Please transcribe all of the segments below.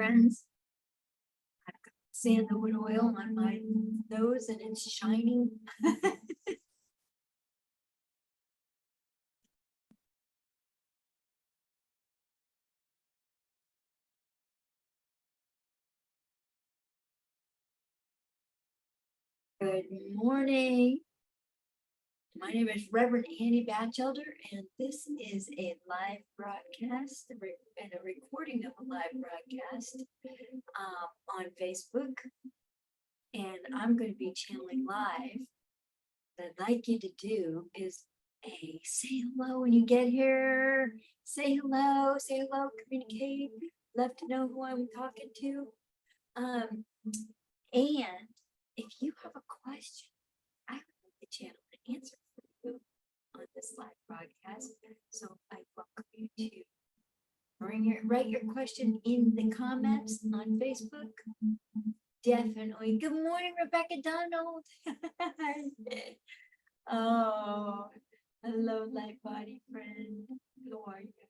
friends. I've got sandalwood oil on my nose and it's shining. Good morning. My name is Reverend Annie Batchelder, and this is a live broadcast and a recording of a live broadcast on Facebook. And I'm going to be channeling live. What I'd like you to do is say hello when you get here. Say hello, communicate. Love to know who I'm talking to. And if you have a question, I would like the channel to answer for you on this live broadcast. So I welcome you to write your question in the comments on Facebook. Definitely. Good morning, Rebecca Donald. Oh, hello, light body friend. How are you?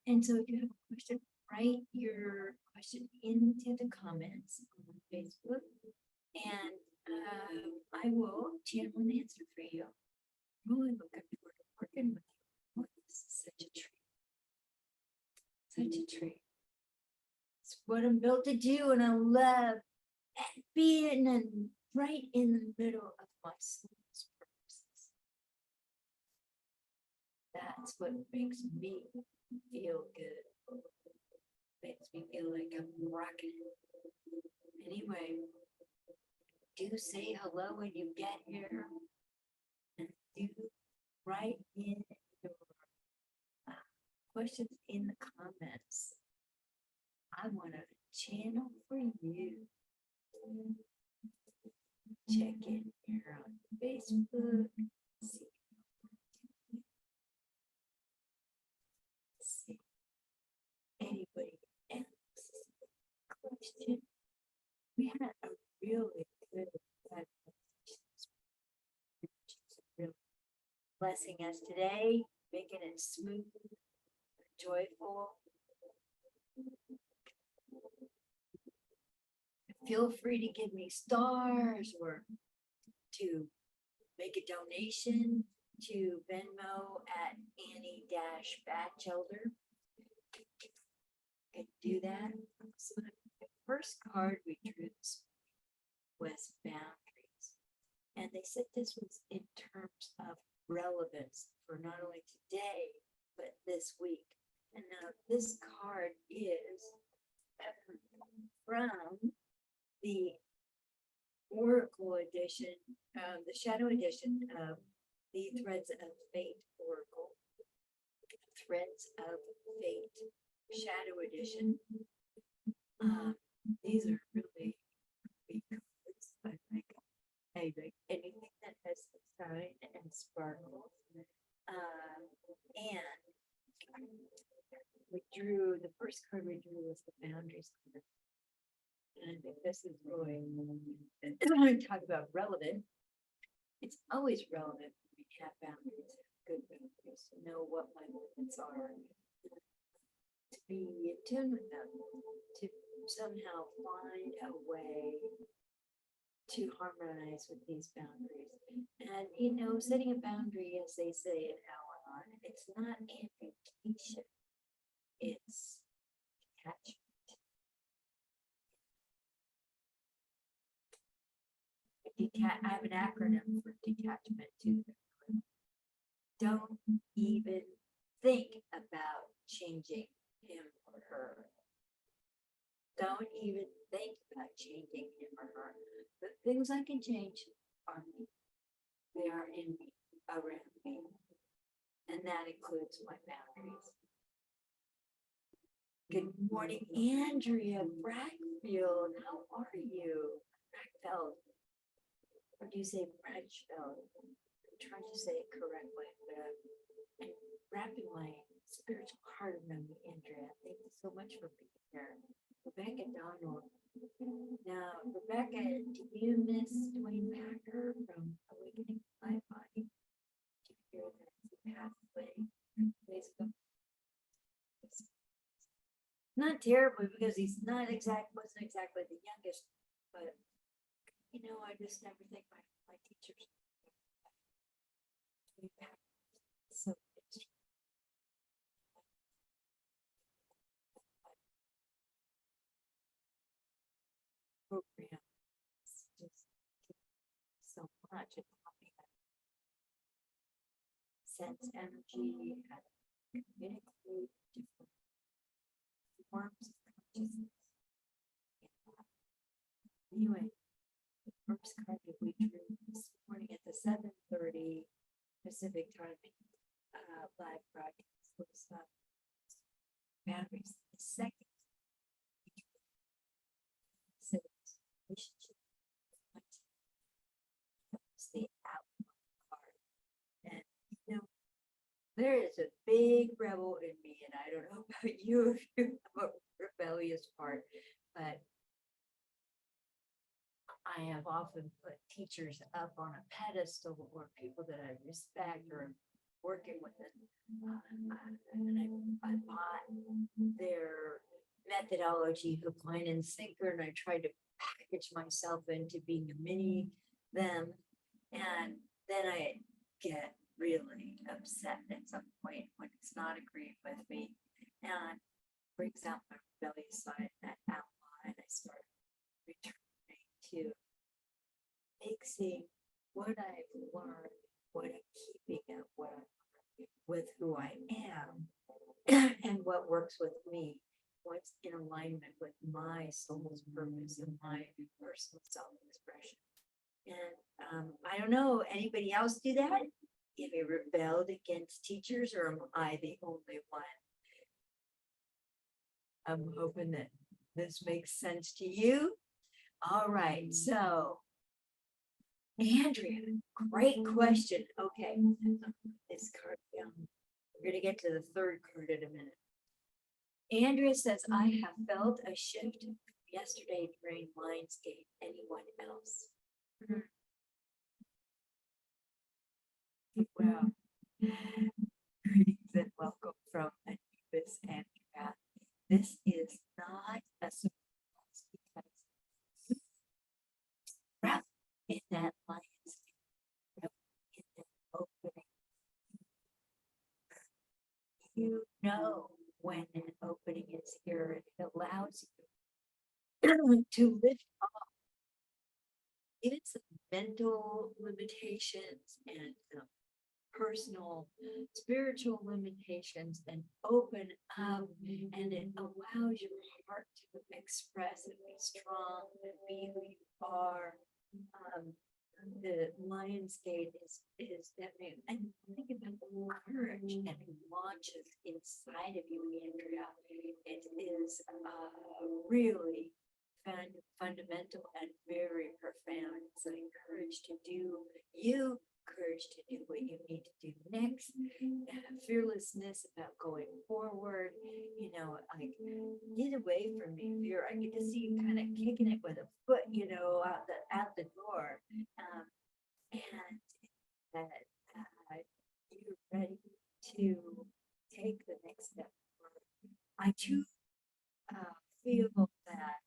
And so if you have a question, write your question into the comments on Facebook, and I will channel an answer for you. Really looking forward to working with you. Oh, this is such a treat. Such a treat. It's what I'm built to do, and I love being right in the middle of my soul's purposes. That's what makes me feel good. Makes me feel like I'm rocking. Anyway, do say hello when you get here, and do write in your questions in the comments. I want to channel for you. Check in here on Facebook. See anybody else's question. We had a really good really blessing us today, making it smooth, joyful. Feel free to give me stars or to make a donation to Venmo at Annie-Batchelder. You can do that. So the first card we drew this was boundaries. And they said this was in terms of relevance for not only today, but this week. And now this card is from the Oracle edition, the Shadow edition of the Threads of Fate Oracle. Threads of Fate Shadow edition. These are really big cards. I like anything that has shine and sparkle. And we drew, the first card we drew was the boundaries card. And I think this is really, when we talk about relevant, it's always relevant when we have boundaries, good boundaries, to know what my limits are, to be in tune with them, to somehow find a way to harmonize with these boundaries. And, you know, setting a boundary, as they say in Al-Anon, it's not amputation, it's attachment. I have an acronym for detachment too. Don't even think about changing him or her. Don't even think about changing him or her. The things I can change are me. They are in me, around me. And that includes my boundaries. Good morning, Andrea Brackfield. How are you? Brackfeld. Or do you say Brackfeld? I'm trying to say it correctly, but I'm wrapping my spiritual heart around you, Andrea. Thank you so much for being here. Rebecca Donald. Now, Rebecca, do you miss Dwayne Packer from Awakening My Body? Did you hear that he passed away on Facebook? Not terribly because he's wasn't exactly the youngest, but I just never think my teachers. So it's program just so much. It taught me how to sense energy, how to communicate different forms of consciousness. Anyway, the first card that we drew this morning at the 7:30 Pacific time live broadcast was boundaries. The second relationship was the outline card. And there is a big rebel in me, and I don't know about you if you have a rebellious part, but I have often put teachers up on a pedestal or people that I respect or am working with, and I bought their methodology, hook, line, and sinker, and I tried to package myself into being a mini them, and then I get really upset at some point when it's not agreeing with me, and brings out my rebellious side, that outline. I start returning to mixing what I've learned, what I'm keeping of what I'm learning with who I am and what works with me, what's in alignment with my soul's purpose and my personal self-expression. And I don't know, anybody else do that? Have you rebelled against teachers, or am I the only one? I'm hoping that this makes sense to you. All right, so Adrienne, great question. Okay, this card down. We're going to get to the third card in a minute. Andrea says, I have felt a shift yesterday during Mindscape. Anyone else? Wow. Greetings and welcome from Anubis and Kat. This is not a surprise because rather in that Lionsgate, in that opening, when an opening is here, it allows you to lift off even some mental limitations and personal spiritual limitations, and open up, and it allows your heart to express and be strong and be who you are. The Lionsgate is definitely, and think about the courage that launches inside of you, Andrea. It is really fundamental and very profound. It's like courage to do you, courage to do what you need to do next, fearlessness about going forward. Like, get away from me, fear. I get to see you kind of kicking it with a foot, out the door, and that you're ready to take the next step. I too feel that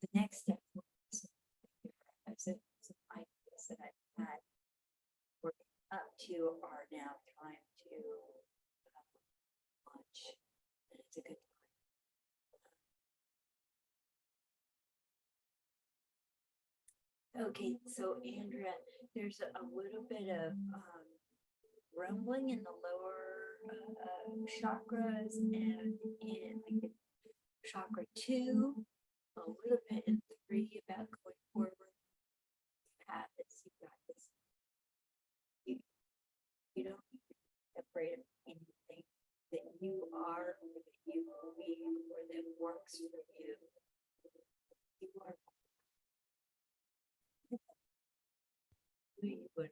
the next step was some ideas that I've had working up to are now trying to launch, and it's a good time. Okay, so Andrea, there's a little bit of rumbling in the lower chakras and in chakra 2, a little bit in 3 about going forward. You have this, you got this. You don't need to be afraid of anything that you are, or that you believe, or that works for you. You are. You would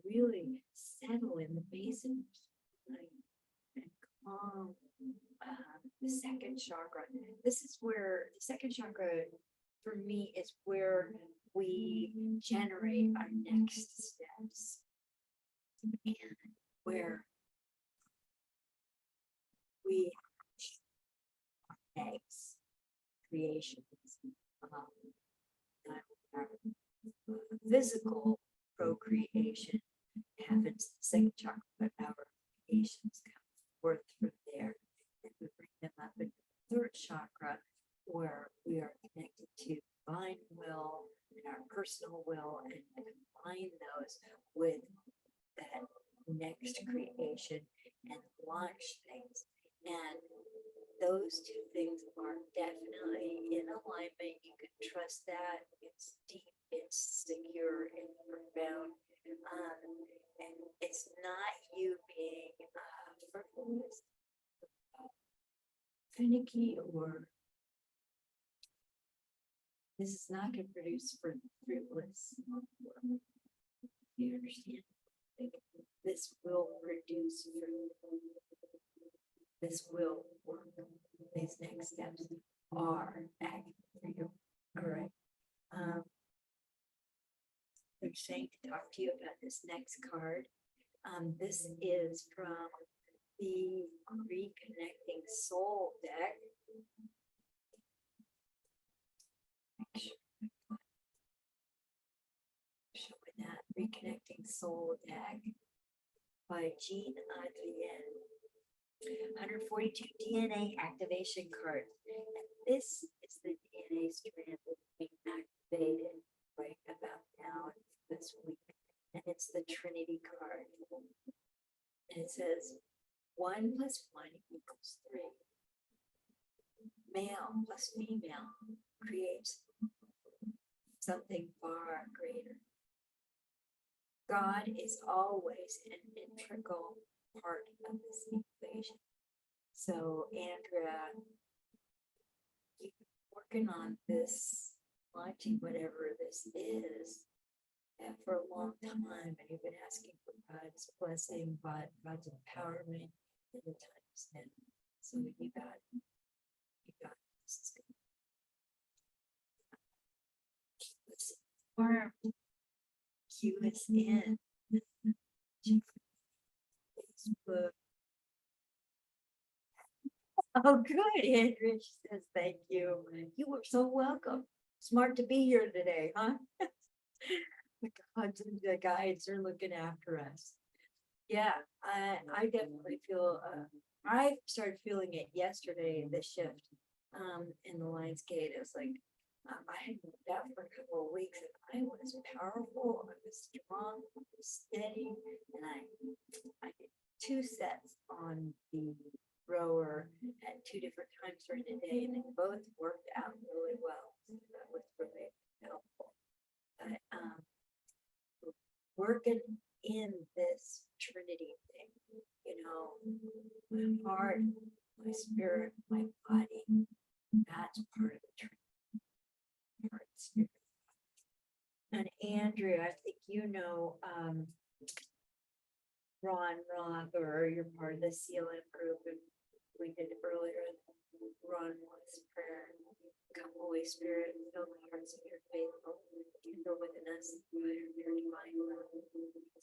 really settle in the base of your mind and calm the second chakra. This is where the second chakra, for me, is where we generate our next steps, and where we eggs, creations. Not our physical procreation happens the second chakra, but our creations come forth from there. And we bring them up in the third chakra, where we are connected to divine will and our personal will, and combine those with that next creation and launch things. And those two things are definitely in alignment. You can trust that. It's deep, it's secure, and profound. And it's not you being frivolous, finicky, or this is not going to produce frivolous work. You understand? This will produce fruit. This will work. These next steps are acting for you. All right. They're saying to talk to you about this next card. This is from the Reconnecting Soul deck. Showing that Reconnecting Soul deck by Adrienne. 142 DNA activation cards. And this is the DNA strand that's being activated right about now this week. And it's the Trinity card. And it says 1 plus 1 equals 3. Male plus female creates something far greater. God is always an integral part of this equation. So, Andrea, you've been working on this, launching whatever this is, for a long time, and you've been asking for God's blessing, God's empowerment, and the time is now. So you got this. Keep us informed. Cue us in. Facebook. Oh, good, Andrea. She says thank you. You were so welcome. Smart to be here today, huh? The guides are looking after us. Yeah, I definitely feel, I started feeling it yesterday, the shift in the Lions Gate. It was like, I had moved out for a couple of weeks, and I was powerful, I was strong, I was steady, and I did 2 sets on the rower at 2 different times during the day, and they both worked out really well. So that was really helpful. But working in this Trinity thing, my heart, my spirit, my body, that's part of the Trinity. Heart, spirit. And Andrea, I think Ron Rock, or you're part of the CLM group, and we did it earlier. Ron wants prayer. Come, Holy Spirit, fill the hearts of your faithful, kindle within us your divine love.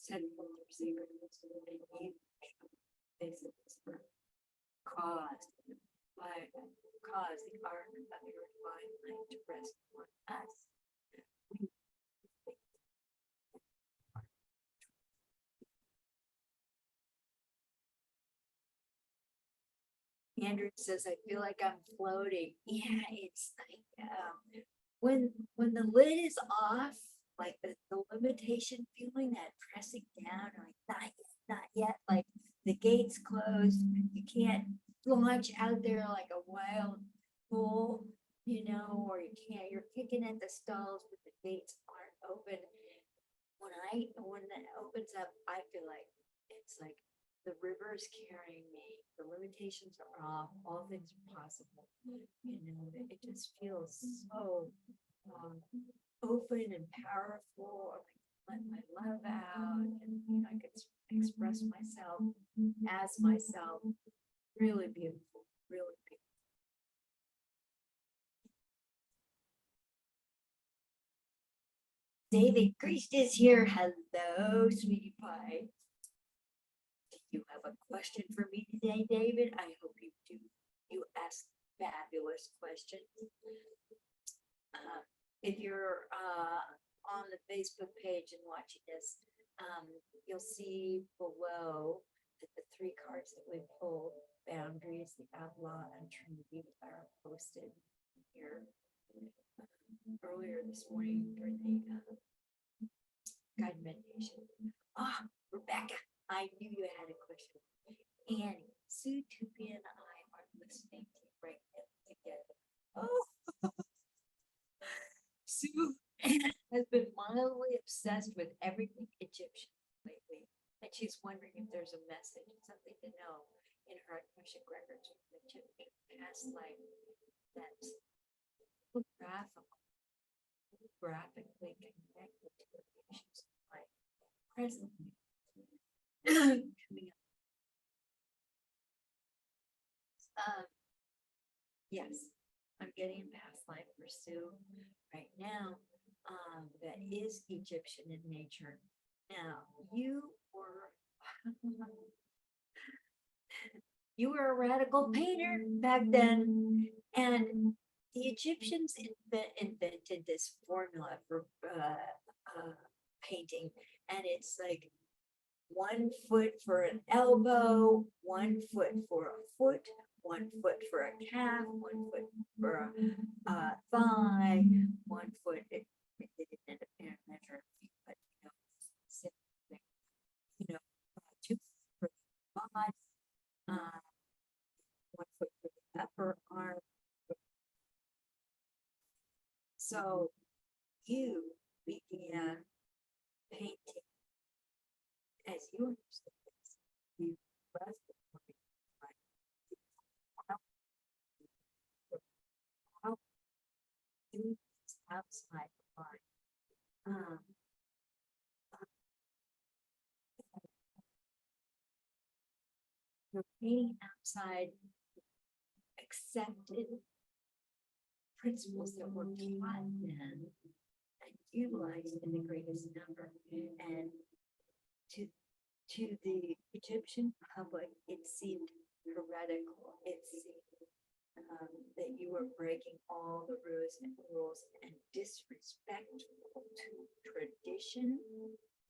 Send forth your secrets, and you face of this earth. Cause the ark of your divine light to rest on us. Andrew says, I feel like I'm floating. Yeah, it's like when the lid is off, like the limitation feeling, that pressing down, like not yet, like the gate's closed, you can't launch out there like a wild bull, or you're kicking at the stalls, but the gates aren't open. When that opens up, I feel like it's like the river is carrying me, the limitations are off, all things are possible. It just feels so open and powerful. I can let my love out, and I can express myself as myself. Really beautiful, really beautiful. David Priest is here. Hello, sweetie pie. Do you have a question for me today, David? I hope you do. You ask fabulous questions. If you're on the Facebook page and watching this, you'll see below that the three cards that we pulled, boundaries, the outlaw, and Trinity, are posted here earlier this morning during the guided meditation. Ah, Rebecca, I knew you had a question. Annie, Sue, Tupi, and I are listening to you right now together. Oh, Sue has been mildly obsessed with everything Egyptian lately, and she's wondering if there's a message, something to know in her Akashic records from the Egyptian past life that's graphically connected to the issues of life presently coming up. Yes, I'm getting a past life for Sue right now. That is Egyptian in nature. Now, you were a radical painter back then, and the Egyptians invented this formula for painting, and it's like 1 foot for an elbow, 1 foot for a foot, 1 foot for a calf, 1 foot for a thigh, 1 foot. It didn't end up being a measure of feet, but you know, 2 for the body, 1 foot for the upper arm. So you began painting as you understood this. You left the point how do this outside the line. You're painting outside accepted principles that were taught then and utilized in the greatest number. And to the Egyptian public, it seemed heretical. It seemed that you were breaking all the rules and disrespectful to tradition,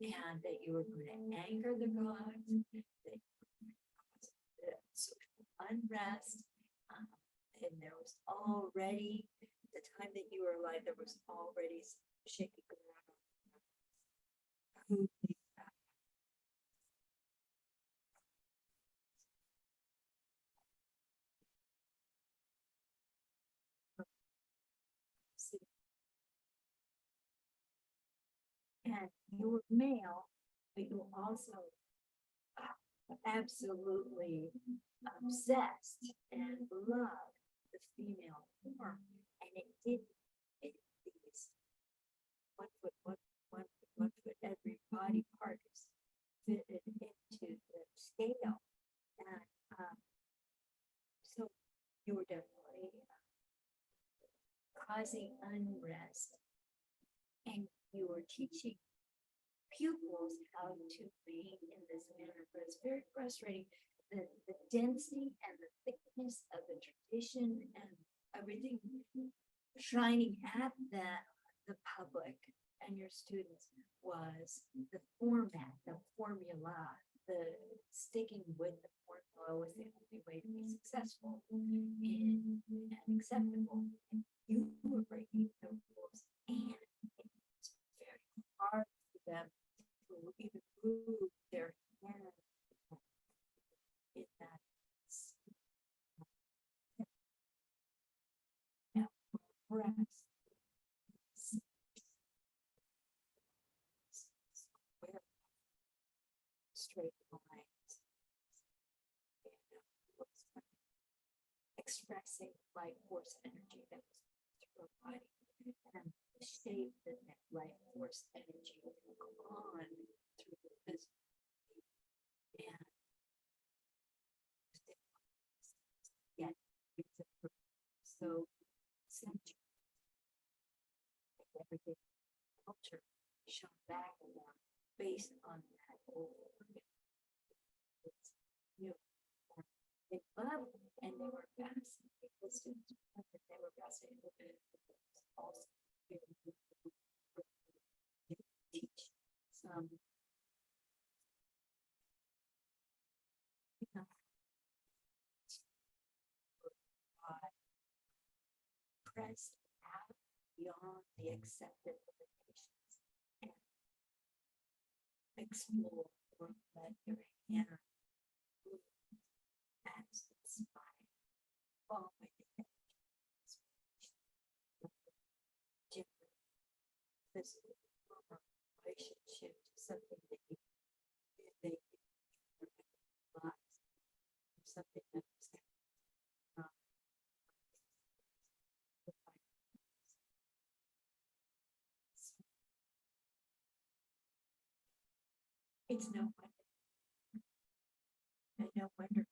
and that you were going to anger the gods, that you were going to cause social unrest. And there was already, the time that you were alive, there was already shaking around who and you were male, but you were also absolutely obsessed and loved the female form, and it did these 1 foot, 1 foot, every body part is fitted into the scale, and so you were definitely causing unrest, and you were teaching pupils how to paint in this manner, but it's very frustrating. The density and the thickness of the tradition and everything shining at the public and your students was the format, the formula, the sticking with the formula was the only way to be successful and acceptable. And you were breaking the rules, and it's very hard for them to even move their hand in that press square straight lines, expressing life force energy that was through our body, and the shape that that life force energy will go on through the physical. And yet it's so central. Everything culture shone back on based on that old it's, you know, they love and they were fascinated. The students were, they were fascinated with it. Also, teach some, you know, pressed out beyond the accepted limitations and explore or let your inner as inspired following the different physical relationship to something that you they realize something that was not it's no wonder and no wonder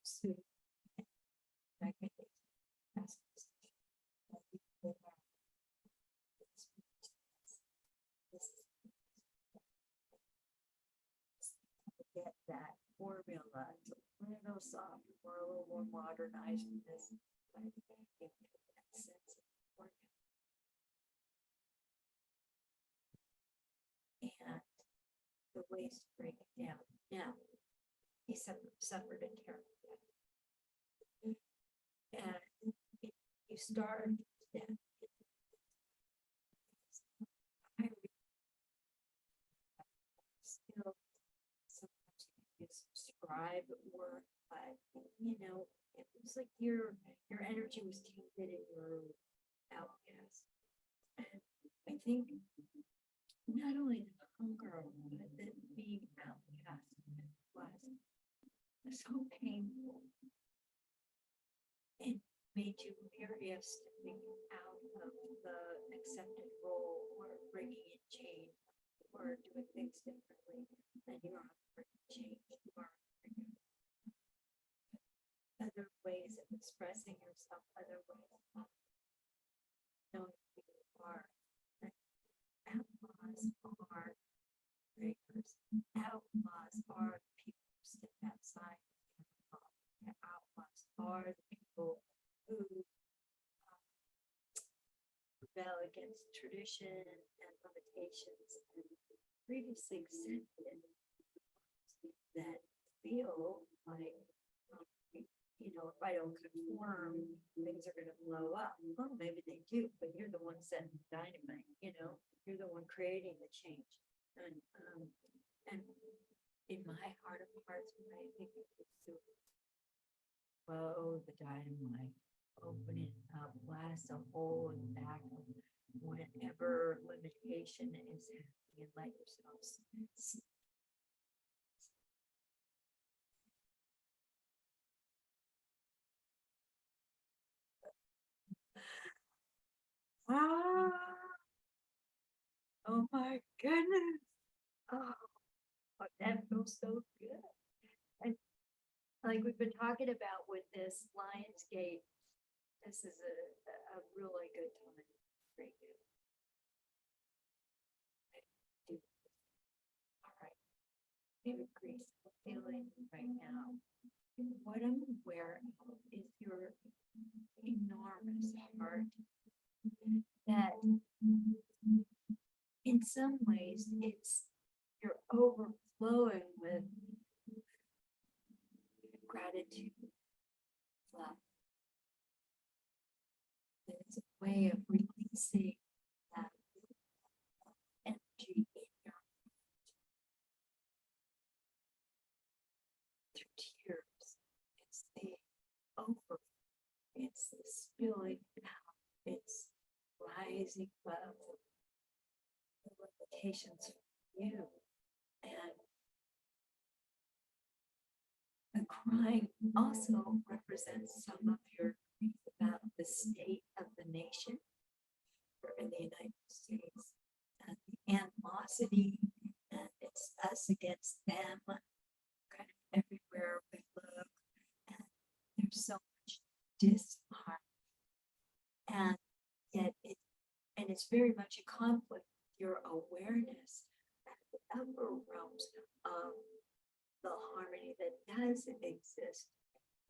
soon back in the past get that formula. It's a little soft, or a little more modernized in this, but I think that sense of formula. And the ways to break it down. Now, he suffered a terrible death. And you start that. I still sometimes you subscribe work, but you know, it was like your energy was tainted in your outcast. And I think not only the hunger, but the being outcast was so painful. It made you weary of stepping out of the accepted role or bringing in change or doing things differently. And you are hungry to change. You are hungry other ways of expressing yourself, other ways of knowing who you are. Outlaws are breakers. Outlaws are the people who step outside. Outlaws are the people who rebel against tradition and limitations and previously accepted that feel like, you know, if I don't conform, things are going to blow up. Well, maybe they do, but you're the one setting the dynamite, you know, you're the one creating the change. And in my heart of hearts, when I think of this, blow the dynamite, open it up, blast a hole in the back of whatever limitation is happening, and let yourself oh my goodness. Oh, that feels so good. And like we've been talking about with this Lionsgate, this is a really good time right now. All right. Maybe graceful feeling right now. What I'm aware of is your enormous heart that in some ways it's you're overflowing with gratitude, love. And it's a way of releasing that energy in your through tears. It's the over, it's the spilling out, it's rising above the limitations for you. And the crying also represents some of your grief about the state of the nation in the United States and the animosity, and it's us against them kind of everywhere we look. And there's so much disharmony, and yet it's very much a conflict with your awareness at the upper realms of the harmony that does exist,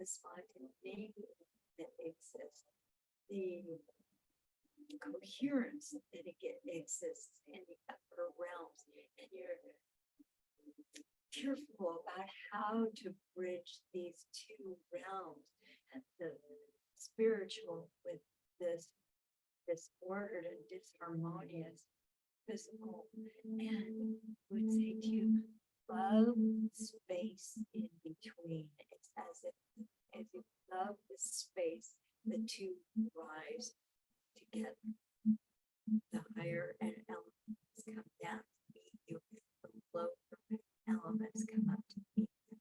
the spontaneity that exists, the coherence that exists in the upper realms, and you're careful about how to bridge these two realms, and the spiritual with this disordered and disharmonious physical. And would say to you, love space in between. It's as you love the space, the two rise together. The higher elements come down to meet you. The lower elements come up to meet you.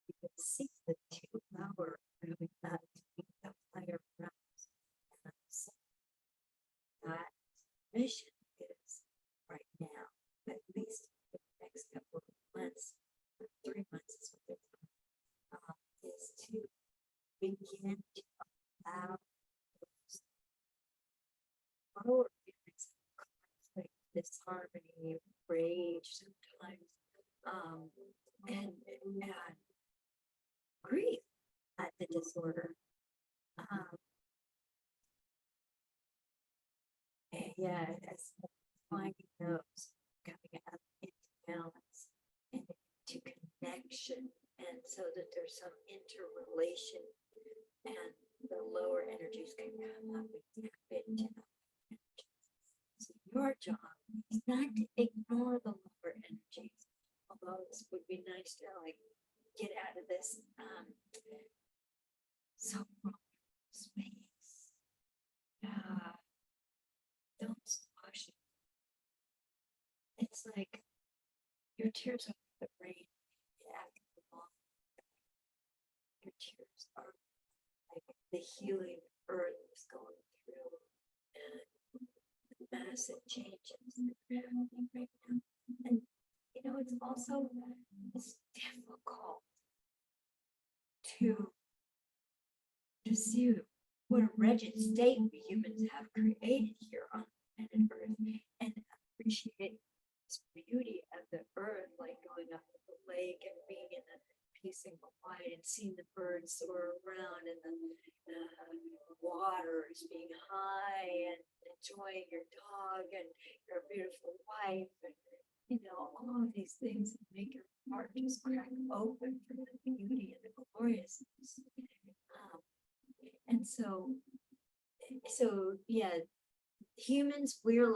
You can see the two lower coming up to meet the higher realms. That mission is right now, at least for the next couple of months, 3 months is what they're is to begin to allow those lower feelings of conflict, disharmony, rage sometimes, and grief at the disorder. Yeah, as finding those coming up into balance and into connection, and so that there's some interrelation, and the lower energies can come up and tap into the energies. So your job is not to ignore the lower energies, although it would be nice to like get out of this so space. Don't squash it. It's like your tears are the rain after the long. Your tears are like the healing earth is going through, and the massive changes that are happening right now. And it's also it's difficult to see what a wretched state we humans have created here on planet Earth, and appreciate this beauty of the earth, like going up to the lake and being in the peace and quiet and seeing the birds soar around, and the waters being high, and enjoying your dog and your beautiful wife, and all of these things that make your heart just crack open for the beauty and the gloriousness. And so yeah, humans, we're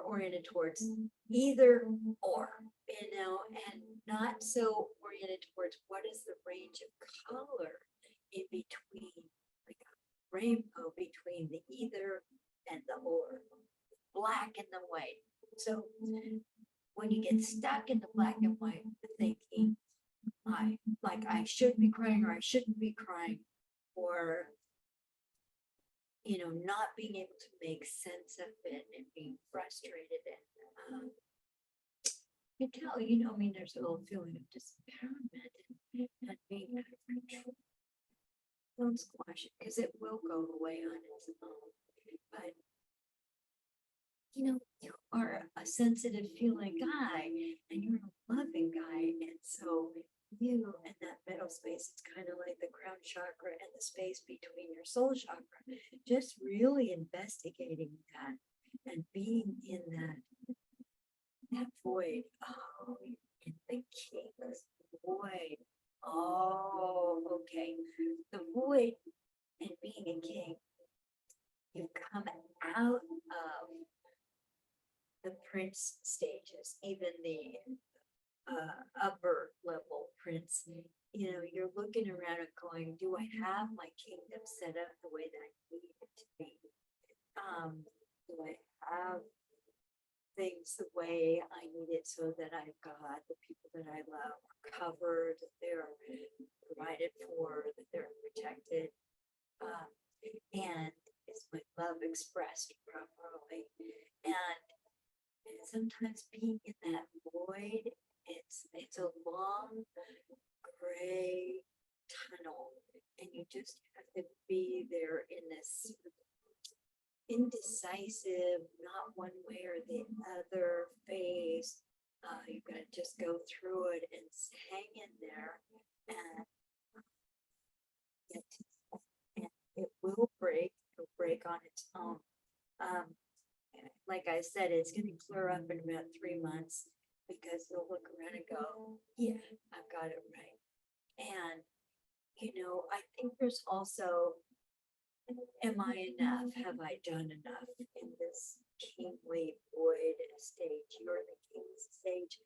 oriented towards either or, and not so oriented towards what is the range of color in between, like a rainbow between the either and the or, black and the white. So when you get stuck in the black and white thinking, I should be crying or I shouldn't be crying, or not being able to make sense of it and being frustrated, and you can tell, there's a little feeling of disempowerment and being out of control. Don't squash it, because it will go away on its own. But you are a sensitive feeling guy, and you're a loving guy, and so you and that middle space, it's kind of like the crown chakra and the space between your soul chakra, just really investigating that and being in that void. Oh, in the king's void. Oh, okay. The void and being a king, you come out of the prince stages, even the upper level prince. You're looking around and going, do I have my kingdom set up the way that I need it to be? Do I have things the way I need it, so that I've got the people that I love covered, that they're provided for, that they're protected, and is my love expressed properly? And sometimes being in that void, it's it's a long gray tunnel, and you just have to be there in this indecisive, not one way or the other phase. You've got to just go through it and hang in there, and it, and it will break. It'll break on its own. Um, like I said, it's going to clear up in about 3 months because you'll look around and go, yeah, I've got it right. And, I think there's also, am I enough? Have I done enough in this kingly void stage? You're the king's stage.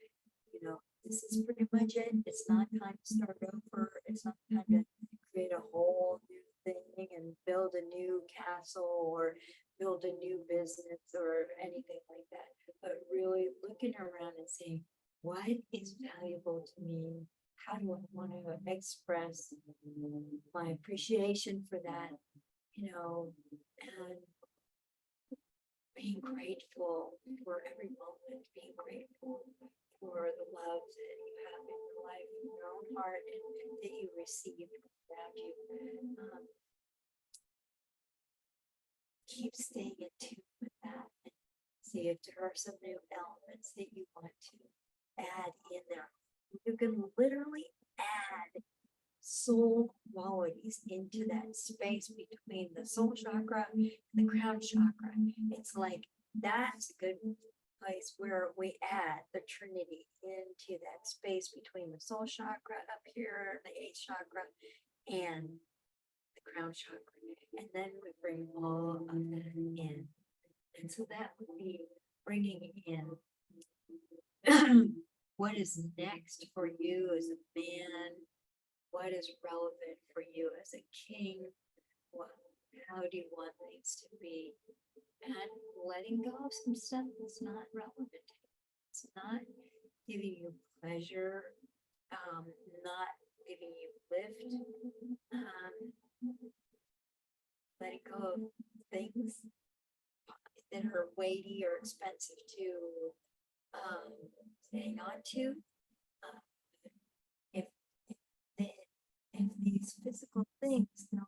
This is pretty much it. It's not time to start over. It's not time to create a whole new thing and build a new castle or build a new business or anything like that. But really looking around and saying, what is valuable to me? How do I want to express my appreciation for that? And being grateful for every moment, being grateful for the love that you have in your life, in your own heart, and that you receive around you. Keep staying in tune with that and see if there are some new elements that you want to add in there. You can literally add soul qualities into that space between the soul chakra and the crown chakra. It's like that's a good place where we add the Trinity into that space between the soul chakra up here, the eighth chakra, and the crown chakra. And then we bring all of that in. And so that would be bringing in what is next for you as a man, what is relevant for you as a king, how do you want things to be, and letting go of some stuff that's not relevant. It's not giving you pleasure, not giving you lift, letting go of things that are weighty or expensive to hang on to. If if these physical things don't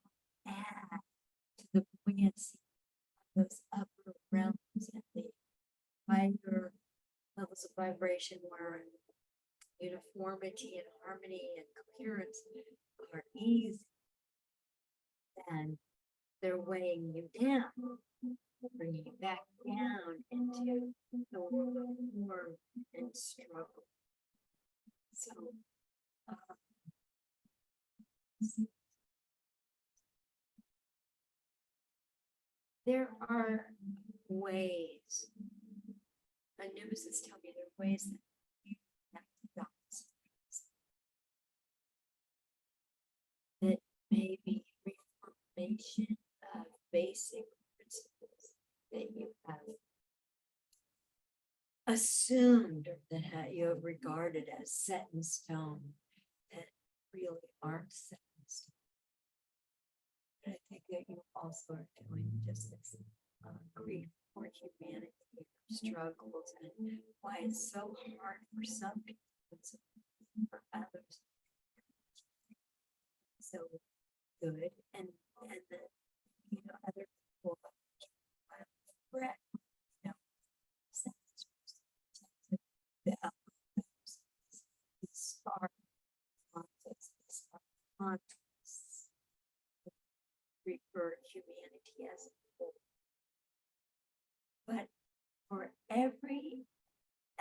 add to the buoyancy of those upper realms and the higher levels of vibration where uniformity and harmony and coherence are easy, and they're weighing you down, bringing you back down into the world of war and struggle. So, there are ways. My nemesis tell me there are ways that you have to balance that may be reformation of basic principles that you have assumed or that you have regarded as set in stone that really aren't set in stone. But I think that you also are doing just this grief for humanity, struggles, and why it's so hard for some people and so for others. So good, and then other people regret, the star contrasts for humanity as a whole. But for every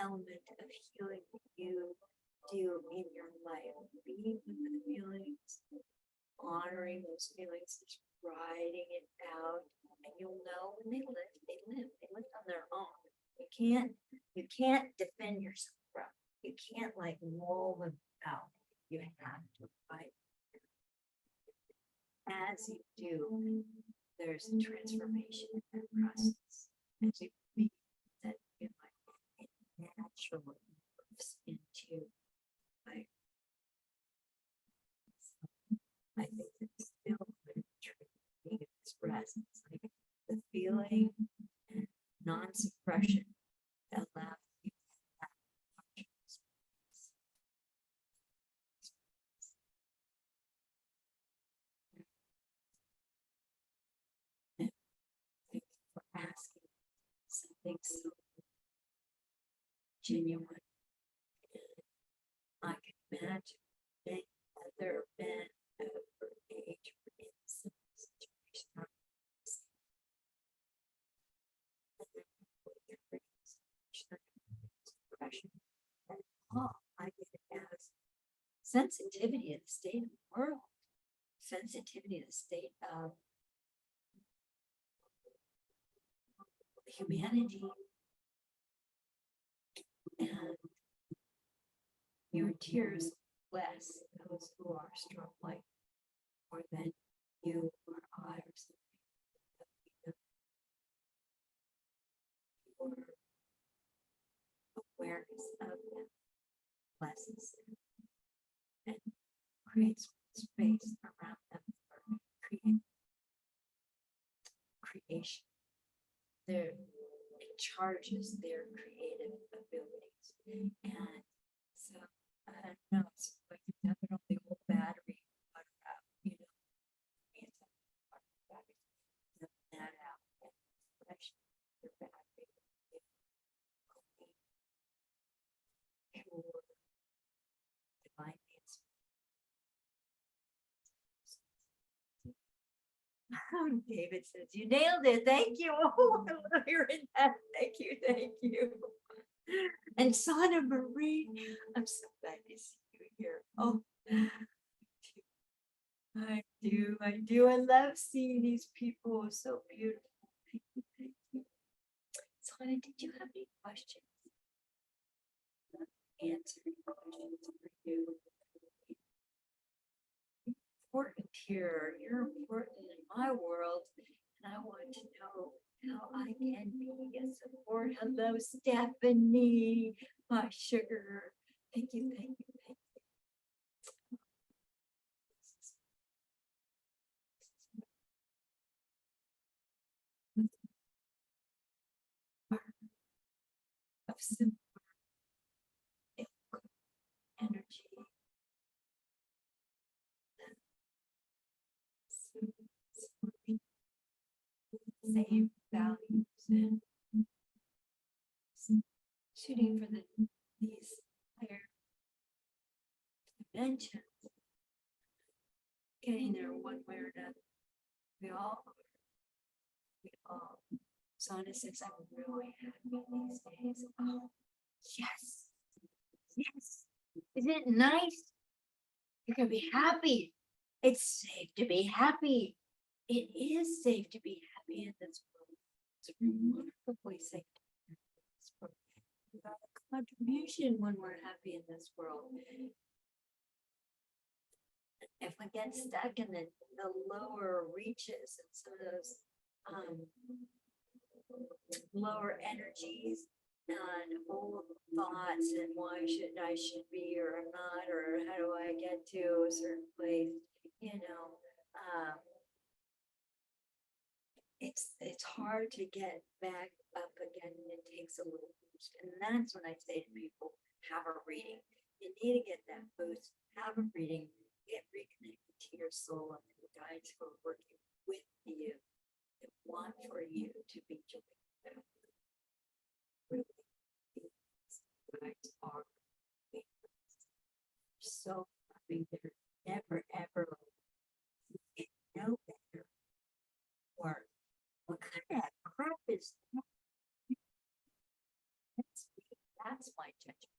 element of healing that you do in your life, being with the feelings, honoring those feelings, just riding it out, and you'll know when they lift, they lift on their own. You can't defend yourself from. You can't like wall them out. You have to fight. As you do, there's a transformation in that process. As you be that it naturally moves into life. I think it's still being expressed. It's like the feeling and non-suppression that allows you to have so genuine. I can imagine many other men of her age were in similar situation. Depression. I get it as sensitivity of the state of the world, sensitivity of the state of humanity, and your tears bless those who are struck like more than you or I or something. Your awareness of them blesses them and creates space around them for creation. It charges their creative abilities. And so, I don't know, it's like you definitely hold battery, but, it's a battery, that out, and fresh your battery, pure, divine answer. David says, you nailed it. Thank you. Oh, I love hearing that. Thank you. Thank you. And Sana Marie, I'm so glad to see you here. Oh, I do. I love seeing these people. So beautiful. Thank you. Thank you. Sana, did you have any questions? Answering questions for you. Important here. You're important in my world, and I want to know how I can be a support. Hello, Stephanie, my sugar. Thank you, thank you, thank you. Of simple energy. Same values and shooting for these higher dimensions, getting there one way or another. We all. Sana says, I'm really happy these days. Oh, yes. Yes. Isn't it nice? You're going to be happy. It's safe to be happy. It is safe to be happy in this world. It's remarkably safe to be happy in this world. Without a contribution when we're happy in this world. If we get stuck in the lower reaches and some of those lower energies and old thoughts and why I should be or I'm not, or how do I get to a certain place, it's hard to get back up again, and it takes a little boost. And that's when I say to people, have a reading. You need to get that boost, have a reading, get reconnected to your soul and the guides who are working with you and want for you to be joyful. Really, these guides are so loving. They're never ever no better or what kind of crap is that? That's my judgment.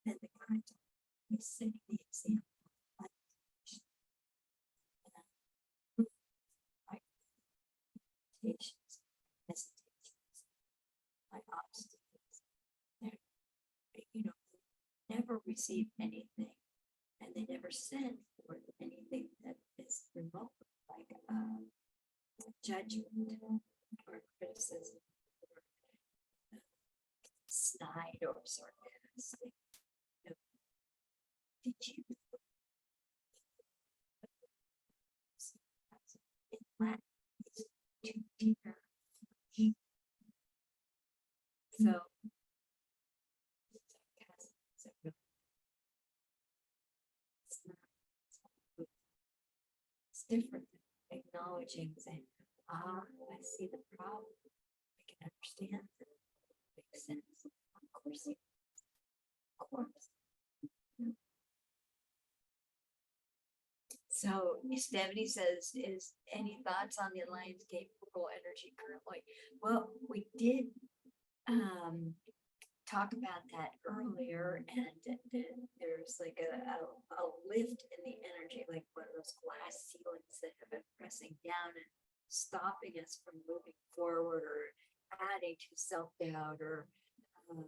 And the kind of setting the example. Hesitations, my obstacles. They never receive anything, and they never send for anything that is remote, like judgment or criticism or snide or sarcastic. Did you? In Latin, it's to dear. So, it's different than acknowledging, saying, I see the problem. I can understand. Makes sense. Of course, of course. So Stephanie says, is any thoughts on the Lionsgate portal energy currently? Well, we did talk about that earlier, and there's like a lift in the energy, like one of those glass ceilings that have been pressing down and stopping us from moving forward or adding to self-doubt or um,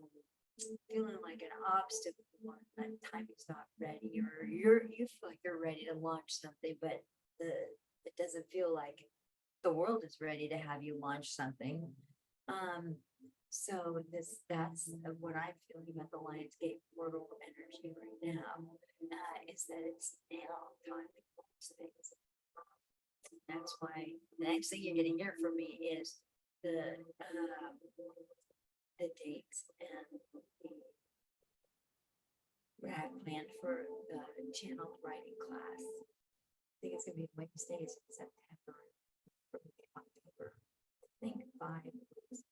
feeling like an obstacle or that timing's not ready, or you feel like you're ready to launch something, but it doesn't feel like the world is ready to have you launch something. So that's what I'm feeling about the Lionsgate portal energy right now, is that it's now time to launch things. That's why the next thing you're gonna hear from me is the dates and the plan for the channel writing class. I think it's gonna be Wednesdays in September, October. I think 5 weeks.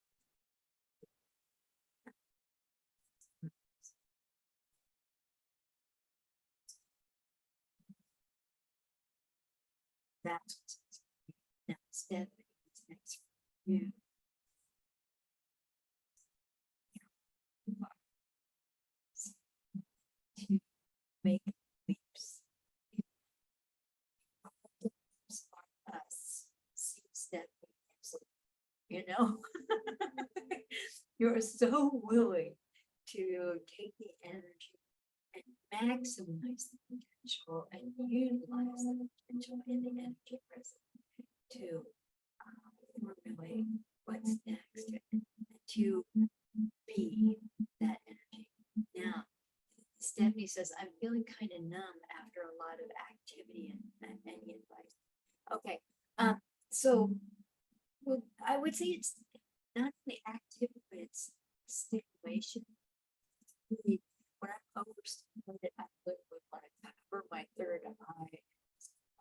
That's now Stephanie's next. Yeah. To make leaps. Us see Stephanie, you know, you're so willing to take the energy and maximize the potential and utilize the potential in the energy present to formulate what's next and to be that energy. Now, Stephanie says, I'm feeling kind of numb after a lot of activity and any advice. Okay, so well, I would say it's not the activity, but it's stimulation. When I'm overstimulated, I literally want to cover my third eye.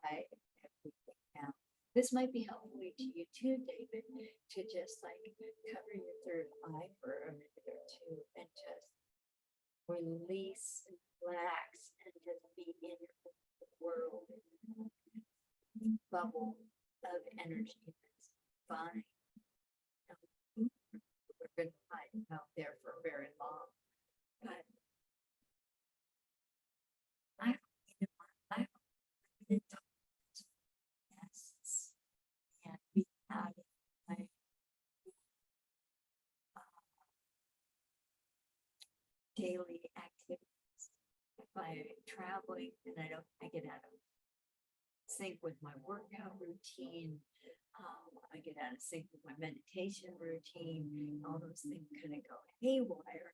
I everything now. This might be helpful to you too, David, to just like cover your third eye for a minute or two and just release and relax and just be in your world bubble of energy. That's fine. We're going to hide out there for very long. But I really talk to guests and be out of my daily activities. If I'm traveling and I get out of sync with my workout routine. I get out of sync with my meditation routine. All those things kind of go haywire.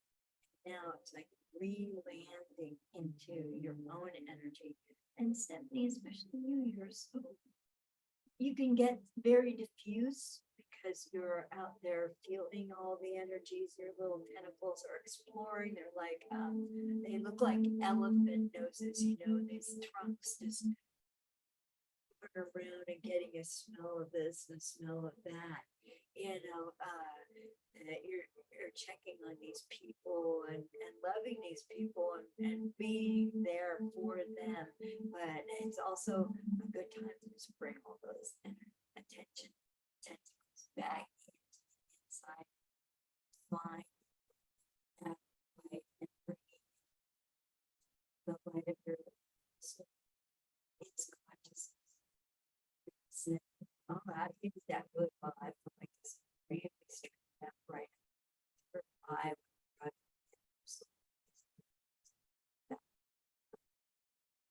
Now it's like re-landing into your own energy. And Stephanie, especially you're so, you can get very diffuse because you're out there feeling all the energies. Your little tentacles are exploring. They're like, they look like elephant noses, these trunks just around and getting a smell of this and smell of that. You're checking on these people and loving these people and being there for them. But it's also a good time to just bring all those attention tentacles back inside, flying that light and bringing the light of your soul. It's consciousness. Oh, I think that really well. I feel like this really straight up right. I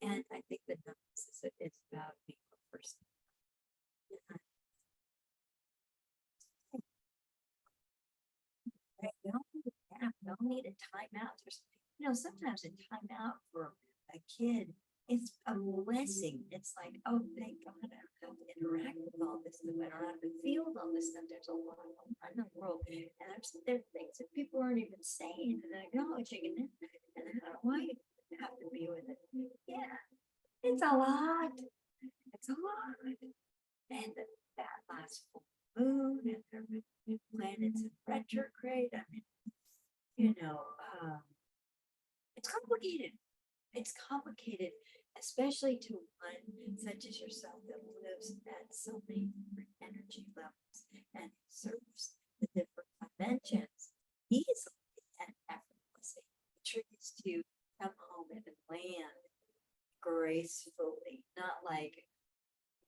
and I think the numbers is it's about being a person. You don't need a nap, you don't need a timeout. Sometimes a timeout for a kid, it's a blessing. It's like, oh, thank God I don't have to interact with all this stuff. I don't have to feel all this stuff. There's a lot going on in the world. And there's things that people aren't even saying and acknowledging. And why you have to be with it? Yeah, it's a lot. It's a lot. And that last full moon and there are new planets in retrograde. I mean, you know, it's complicated. It's complicated, especially to one such as yourself that lives at so many different energy levels and serves the different dimensions easily and effortlessly. The trick is to come home and land gracefully, not like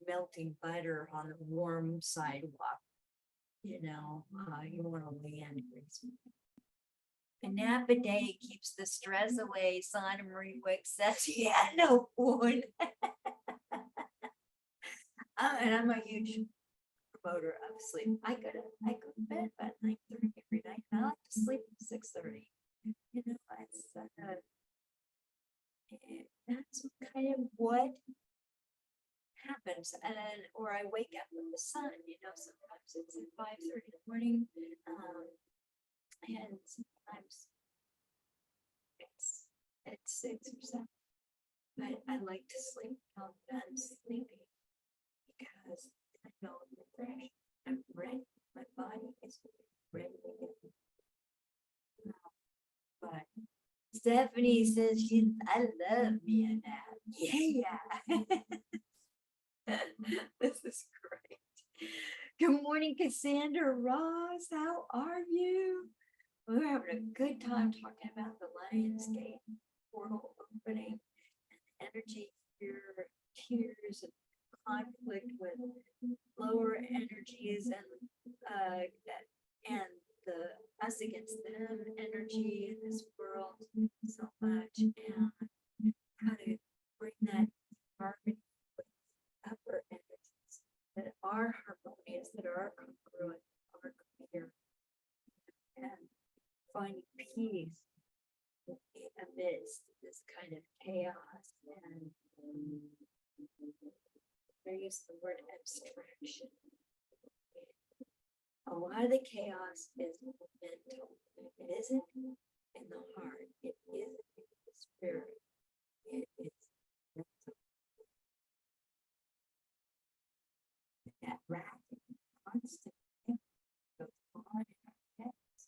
melting butter on the warm sidewalk. You want to land gracefully. A nap a day keeps the stress away. Sana Marie Wick says, yeah, no one. And I'm a huge promoter of sleep. I go to bed by 9:30 every night. And I like to sleep at 6:30. That's kind of what happens. Or I wake up with the sun. Sometimes it's at 5:30 in the morning. And sometimes it's 6 or 7. But I like to sleep till I'm done sleeping because I know I'm refreshed. I'm ready. My body is ready to get. But Stephanie says I love me a nap. Yeah. This is great. Good morning, Cassandra Ross. How are you? We're having a good time talking about the Lionsgate portal opening and energy here, tears and conflict with lower energies and the us against them energy in this world so much, and how to bring that harmony with upper energies that are harmonious, that are congruent, are clear, and finding peace amidst this kind of chaos. And I use the word abstraction. A lot of the chaos is mental. It isn't in the heart. It isn't in the spirit. It is mental. That rapid, constant goes on in our heads,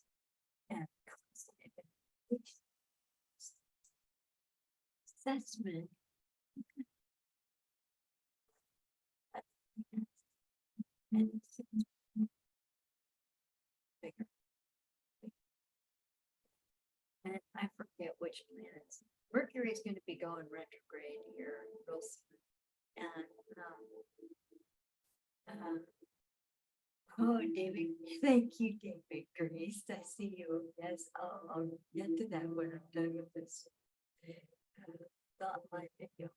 and constant evaluation, assessment, and bigger. And I forget which planets. Mercury is going to be going retrograde here real soon. And oh, David, thank you, David Grace. I see you. Yes, I'll get to that when I'm done with this online video.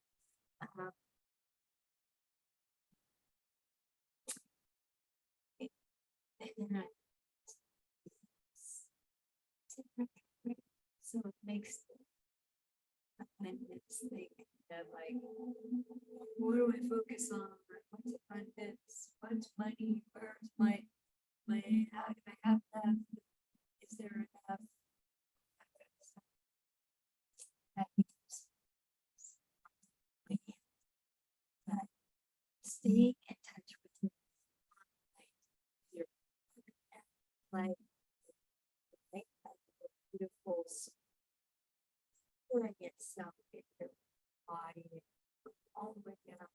And then so it makes abundance think that like, what do I focus on? What's abundance? What's money? Where's my how do I have enough? Is there enough? But staying in touch with your life, like beautiful pouring itself in your body all the way down.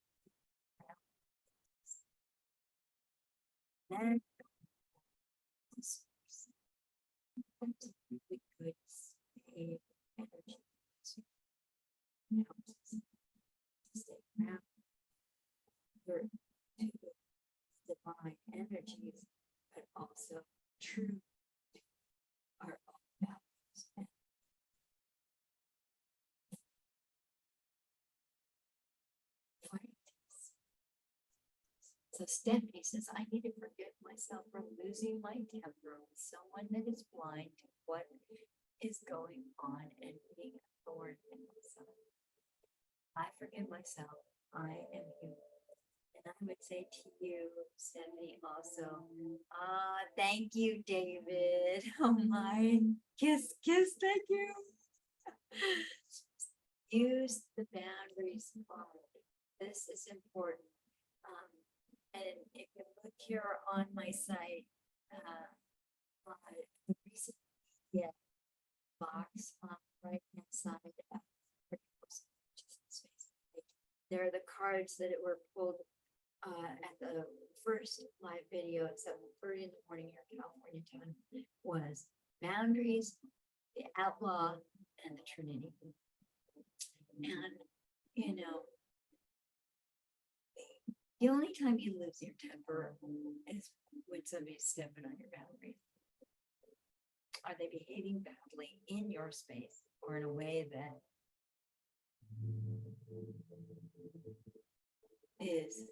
Then that's really good stay energy to help stay grounded your two divine energies, but also true to our own values. And so Stephanie says, I need to forgive myself for losing my temper with someone that is blind to what is going on and being a thorn in myself. I forgive myself. I am human. And I would say to you, Stephanie, also, thank you, David. Oh my, kiss, kiss, thank you. Use the boundaries. This is important. And if you look here on my site, the recent media box on the right hand side of there are the cards that were pulled at the first live video at 7:30 in the morning here in California time was boundaries, the outlaw, and the Trinity. And you know, the only time you lose your temper is when somebody's stepping on your boundary. Are they behaving badly in your space or in a way that is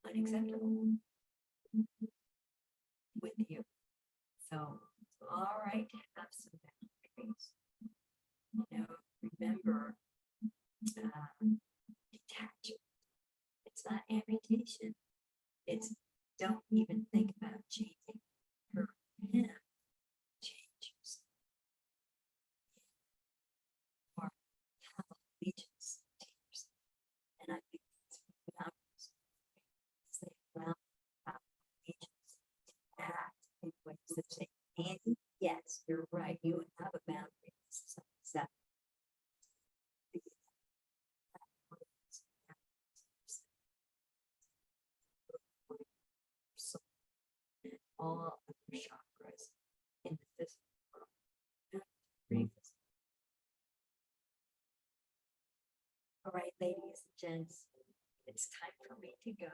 unacceptable with you? So it's all right to have some boundaries. You know, remember, detachment. It's not amputation. It's don't even think about changing her, him. Change yourself. Or have allegiance to yourself. And I think that's what boundaries say around allegiance to act in ways that say, Andy, yes, you're right. You have a boundary. This is unacceptable. All of your chakras in the physical world. All right, ladies and gents, it's time for me to go.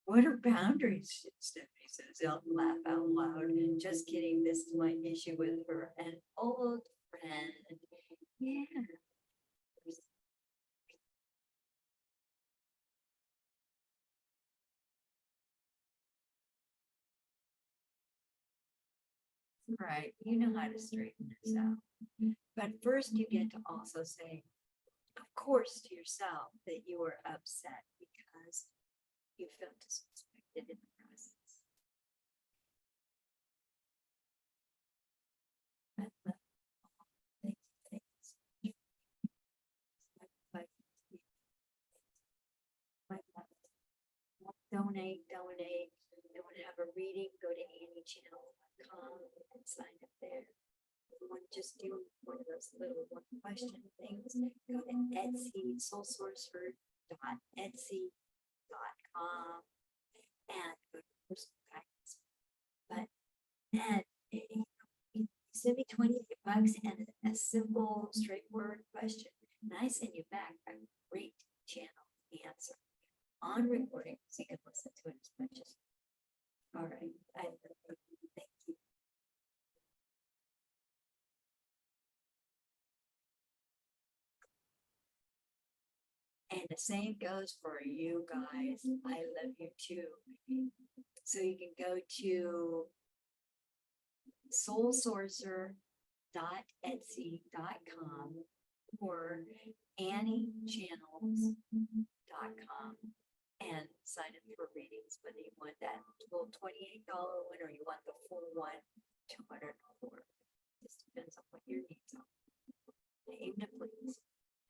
What are boundaries? Stephanie says, I'll laugh out loud. Just kidding. This is my issue with her, an old friend. Yeah. Right. You know how to straighten this out. But first, you get to also say, of course, to yourself that you were upset because you felt disrespected in the process. Donate. You want to have a reading, go to anniechannel.com and sign up there. If you want to just do one of those little one question things, go to Etsy, soulsorcerer.etsy.com and go to personal guidance. But and you send me $20 and a simple, straightforward question, and I send you back a great channel answer on recording, so you can listen to it as much as. All right, I thank you. And the same goes for you guys. I love you too. So you can go to soulsorcerer.etsy.com or anniechannels.com and sign up for readings, whether you want that little $28 one or you want the full one, $204. Just depends on what your needs are. I aim to please.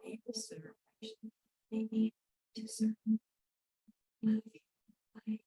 I aim to serve. I aim to serve. Love you. Bye.